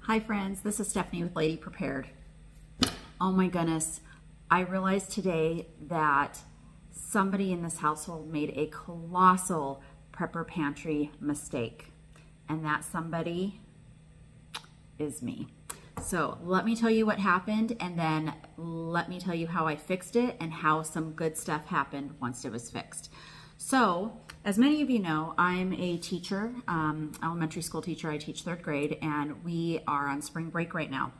Hi friends, this is Stephanie with Lady Prepared. Oh my goodness, I realized today that somebody in this household made a colossal prepper pantry mistake, and that somebody is me. So let me tell you what happened, and then let me tell you how I fixed it and how some good stuff happened once it was fixed. So, as many of you know, I'm a teacher, elementary school teacher. I teach third grade, and we are on spring break right now.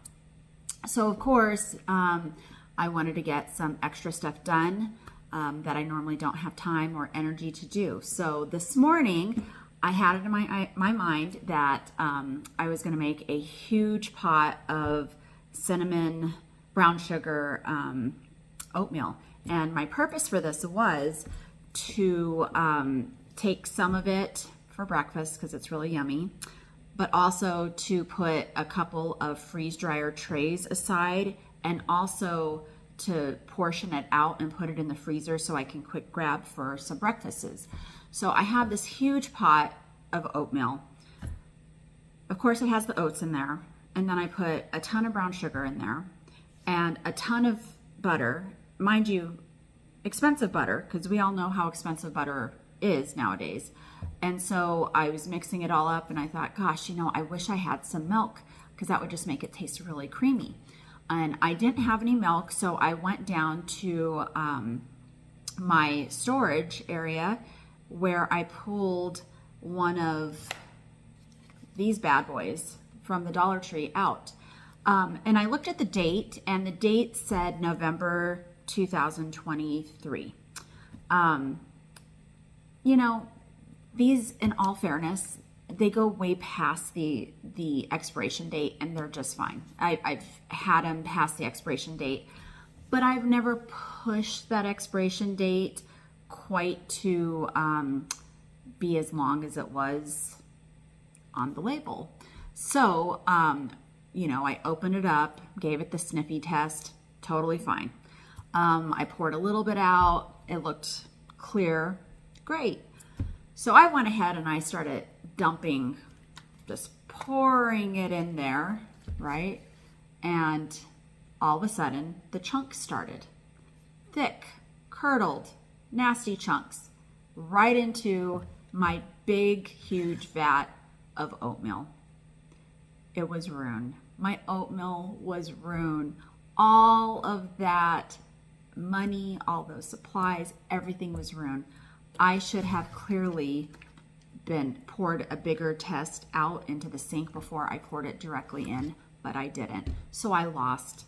So, of course, I wanted to get some extra stuff done that I normally don't have time or energy to do. So this morning, I had it in my mind that I was going to make a huge pot of cinnamon brown sugar oatmeal. And my purpose for this was to take some of it for breakfast because it's really yummy, but also to put a couple of freeze dryer trays aside, and also to portion it out and put it in the freezer so I can quick grab for some breakfasts. So I have this huge pot of oatmeal. Of course it has the oats in there, and then I put a ton of brown sugar in there and a ton of butter. Mind you, expensive butter, because we all know how expensive butter is nowadays. And so I was mixing it all up, and I thought, gosh, I wish I had some milk, because that would just make it taste really creamy. And I didn't have any milk, so I went down to my storage area where I pulled one of these bad boys from the Dollar Tree out. And I looked at the date, and the date said November 2023. These, in all fairness, they go way past the expiration date, and they're just fine. I've had them past the expiration date, but I've never pushed that expiration date quite to be as long as it was on the label. So, I opened it up, gave it the sniffy test, totally fine. I poured a little bit out. It looked clear. Great. So I went ahead and I started dumping, just pouring it in there, right? And all of a sudden, the chunks started. Thick, curdled, nasty chunks right into my big, huge vat of oatmeal. It was ruined. My oatmeal was ruined. All of that money, all those supplies, everything was ruined. I should have clearly poured a bigger test out into the sink before I poured it directly in, but I didn't. So I lost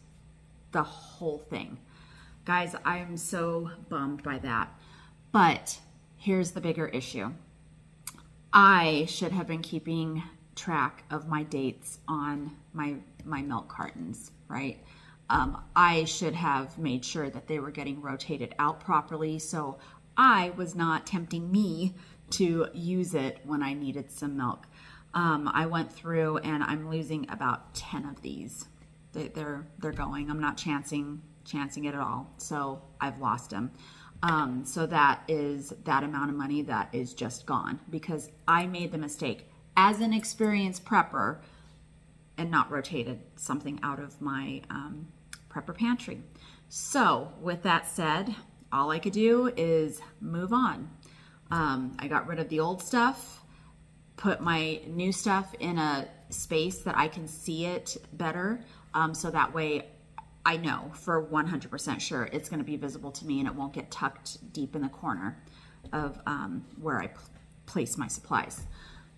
the whole thing. Guys, I am so bummed by that. But here's the bigger issue. I should have been keeping track of my dates on my milk cartons, right? I should have made sure that they were getting rotated out properly, so I was not tempting me to use it when I needed some milk. I went through, and I'm losing about 10 of these. They're going. I'm not chancing it at all, so I've lost them. So that is that amount of money that is just gone because I made the mistake as an experienced prepper and not rotated something out of my prepper pantry. So with that said, all I could do is move on. I got rid of the old stuff, put my new stuff in a space that I can see it better, so that way I know for 100% sure it's going to be visible to me and it won't get tucked deep in the corner of where I place my supplies.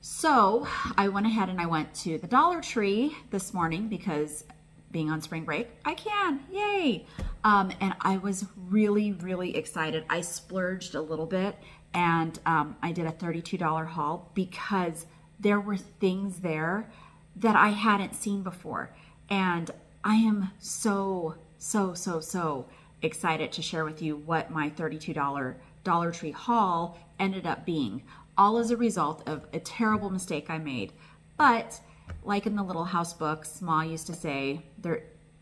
So I went ahead and I went to the Dollar Tree this morning because being on spring break, I can, yay. And I was really, really excited. I splurged a little bit, and I did a $32 haul because there were things there that I hadn't seen before. And I am so excited to share with you what my $32 Dollar Tree haul ended up being, all as a result of a terrible mistake I made. But like in the Little House books, Ma used to say,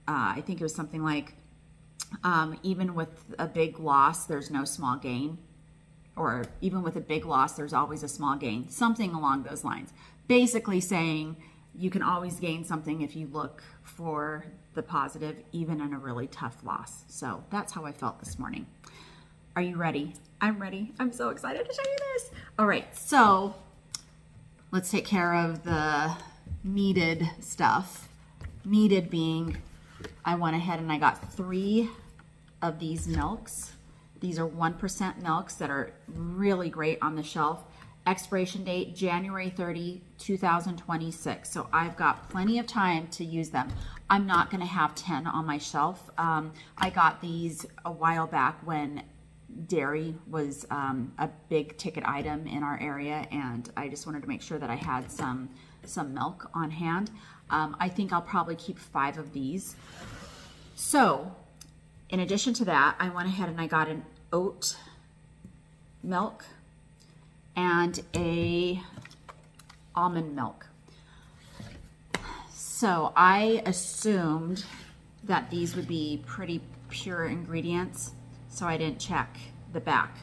I think it was something like, even with a big loss, there's no small gain. Or even with a big loss, there's always a small gain. Something along those lines. Basically saying you can always gain something if you look for the positive, even in a really tough loss. So that's how I felt this morning. Are you ready? I'm ready. I'm so excited to show you this. All right, so let's take care of the meated stuff. Meated being, I went ahead and I got 3 of these milks. These are 1% milks that are really great on the shelf. Expiration date, January 30, 2026. So I've got plenty of time to use them. I'm not gonna have 10 on my shelf. I got these a while back when dairy was a big ticket item in our area, and I just wanted to make sure that I had some milk on hand. I think I'll probably keep 5 of these. So in addition to that, I went ahead and I got an oat milk and a almond milk. So I assumed that these would be pretty pure ingredients, so I didn't check the back.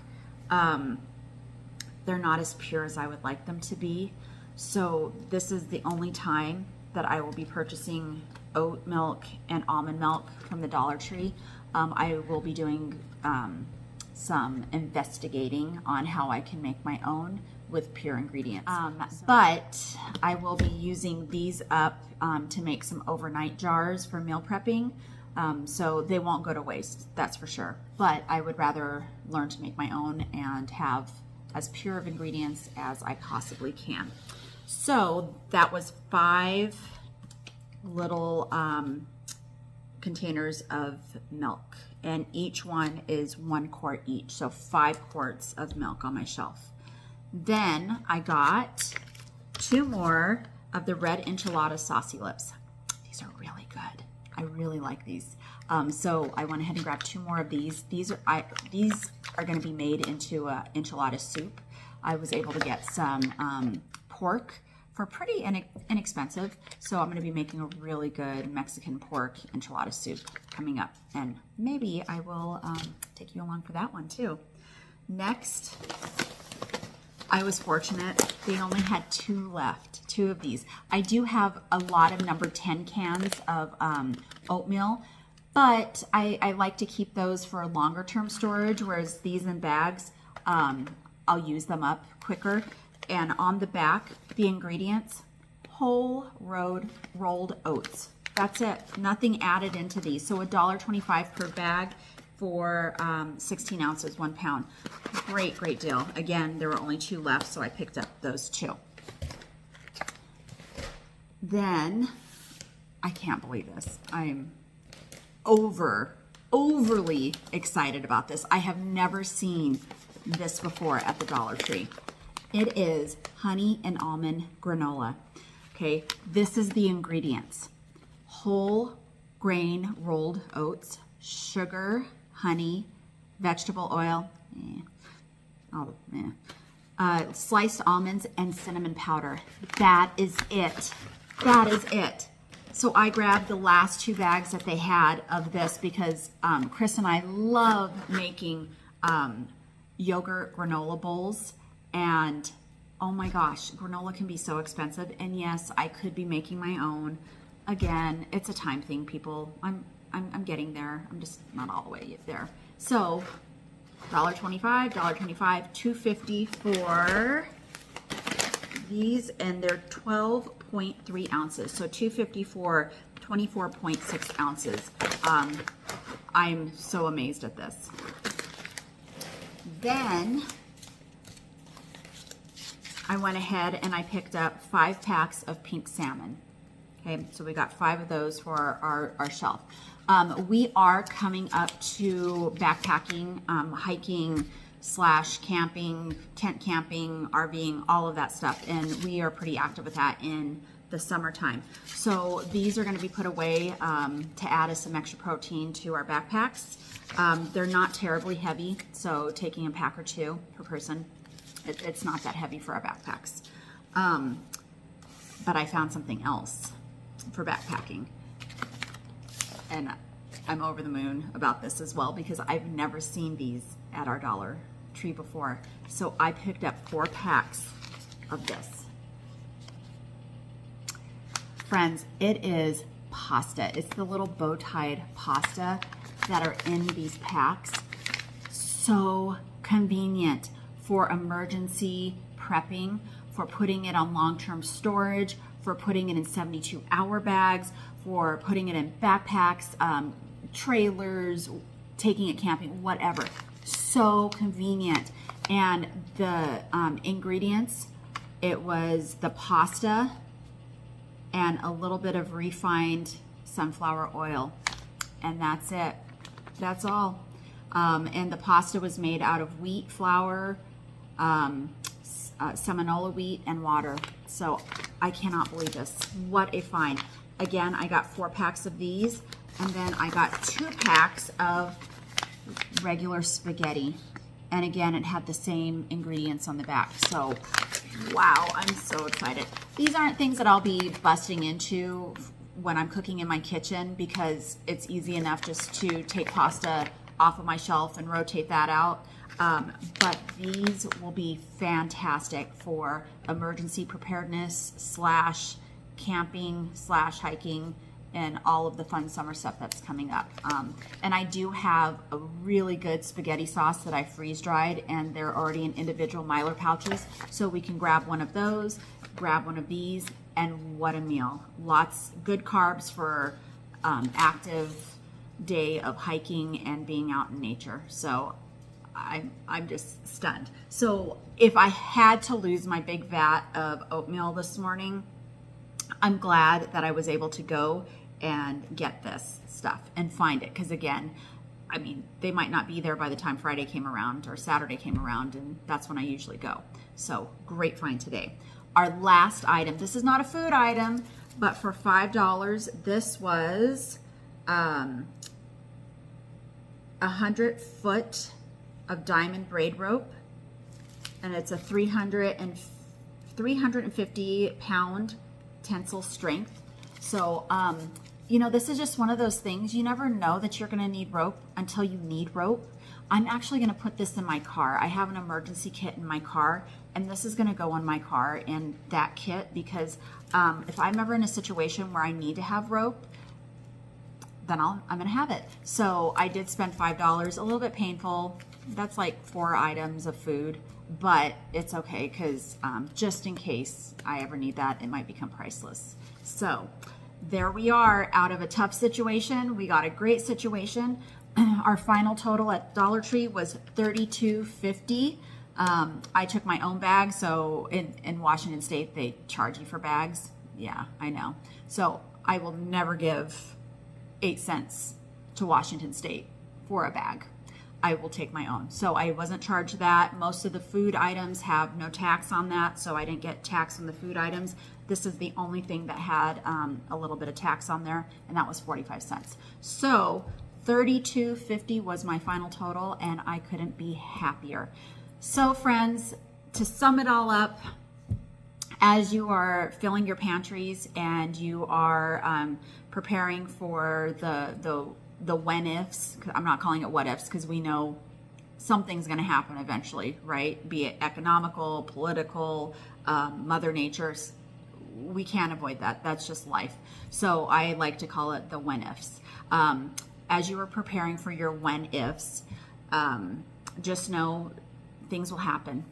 They're not as pure as I would like them to be. So this is the only time that I will be purchasing oat milk and almond milk from the Dollar Tree. I will be doing some investigating on how I can make my own with pure ingredients. But I will be using these up to make some overnight jars for meal prepping. So they won't go to waste, that's for sure. But I would rather learn to make my own and have as pure of ingredients as I possibly can. So that was 5 little containers of milk, and each one is 1 quart each, so 5 quarts of milk on my shelf. Then I got 2 more of the red enchilada saucy lips. These are really good. I really like these. So I went ahead and grabbed 2 more of these. These are going to be made into a enchilada soup. I was able to get some pork for pretty inexpensive. So I'm going to be making a really good Mexican pork enchilada soup coming up. And maybe I will take you along for that one too. Next, I was fortunate. They only had 2 left, 2 of these. I do have a lot of number 10 cans of oatmeal, but I like to keep those for longer term storage, whereas these in bags, I'll use them up quicker. And on the back, the ingredients, whole rolled oats. That's it, nothing added into these. So $1.25 per bag for 16 ounces, 1 pound. Great, great deal. Again, there were only 2 left, so I picked up those 2. Then, I can't believe this. I'm overly excited about this. I have never seen this before at the Dollar Tree. It is honey and almond granola. Okay, this is the ingredients. Whole grain rolled oats, sugar, honey, vegetable oil, sliced almonds, and cinnamon powder. That is it. That is it. So I grabbed the last 2 bags that they had of this because Chris and I love making yogurt granola bowls. And oh my gosh, granola can be so expensive. And yes, I could be making my own. Again, it's a time thing, people. I'm getting there. I'm just not all the way there. So $1.25, $2.50 for these, and they're 12.3 ounces. So $2.50 for 24.6 ounces. I'm so amazed at this. Then I went ahead and I picked up 5 packs of pink salmon. Okay, so we got 5 of those for our shelf. We are coming up to backpacking, hiking / camping, tent camping, RVing, all of that stuff. And we are pretty active with that in the summertime. So these are going to be put away to add us some extra protein to our backpacks. They're not terribly heavy, so taking a pack or 2 per person, it's not that heavy for our backpacks. But I found something else for backpacking. And I'm over the moon about this as well because I've never seen these at our Dollar Tree before. So I picked up 4 packs of this. Friends, it is pasta. It's the little bow-tied pasta that are in these packs. So convenient for emergency prepping, for putting it on long-term storage, for putting it in 72-hour bags, for putting it in backpacks, trailers, taking it camping, whatever. So convenient. And the ingredients, it was the pasta and a little bit of refined sunflower oil. And that's it. That's all. And the pasta was made out of wheat flour, seminola wheat, and water. So I cannot believe this. What a find. Again, I got 4 packs of these, and then I got 2 packs of regular spaghetti. And again, it had the same ingredients on the back. So, wow, I'm so excited. These aren't things that I'll be busting into when I'm cooking in my kitchen, because it's easy enough just to take pasta off of my shelf and rotate that out. But these will be fantastic for emergency preparedness / camping / hiking and all of the fun summer stuff that's coming up. And I do have a really good spaghetti sauce that I freeze dried, and they're already in individual Mylar pouches. So we can grab one of those, grab one of these, and what a meal. Lots good carbs for active day of hiking and being out in nature. So I'm just stunned. So if I had to lose my big vat of oatmeal this morning, I'm glad that I was able to go and get this stuff and find it. Because again, I mean, they might not be there by the time Friday came around or Saturday came around, and that's when I usually go. So great find today. Our last item, this is not a food item, but for $5, this was 100 foot of diamond braid rope, and it's a 350 pound tensile strength. So, you know, this is just one of those things. You never know that you're going to need rope until you need rope. I'm actually going to put this in my car. I have an emergency kit in my car, and this is going to go on my car in that kit, because if I'm ever in a situation where I need to have rope, then I'm going to have it. So I did spend $5, a little bit painful. That's like 4 items of food, but it's okay, because just in case I ever need that, it might become priceless. So there we are, out of a tough situation. We got a great situation. Our final total at Dollar Tree was $32.50. I took my own bag. So in Washington State, they charge you for bags. Yeah, I know. So I will never give 8 cents to Washington State for a bag. I will take my own. So I wasn't charged that. Most of the food items have no tax on that, so I didn't get tax on the food items. This is the only thing that had a little bit of tax on there, and that was 45 cents. So $32.50 was my final total, and I couldn't be happier. So friends, to sum it all up, as you are filling your pantries and you are preparing for the when ifs, I'm not calling it what ifs, because we know something's going to happen eventually, right? Be it economical, political, Mother Nature's. We can't avoid that. That's just life. So I like to call it the when ifs. As you are preparing for your when ifs, just know things will happen.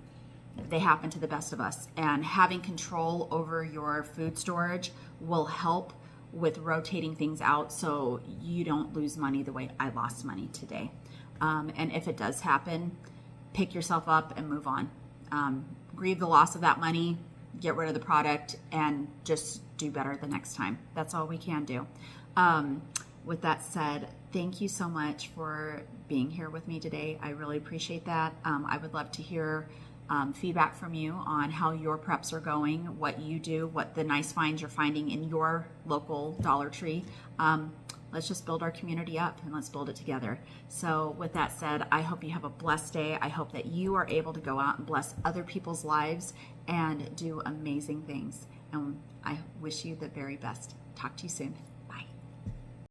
They happen to the best of us. And having control over your food storage will help with rotating things out so you don't lose money the way I lost money today. And if it does happen, pick yourself up and move on. Grieve the loss of that money, get rid of the product, and just do better the next time. That's all we can do. With that said, thank you so much for being here with me today. I really appreciate that. I would love to hear feedback from you on how your preps are going, what you do, what the nice finds you're finding in your local Dollar Tree. Let's just build our community up, and let's build it together. So with that said, I hope you have a blessed day. I hope that you are able to go out and bless other people's lives and do amazing things. And I wish you the very best. Talk to you soon.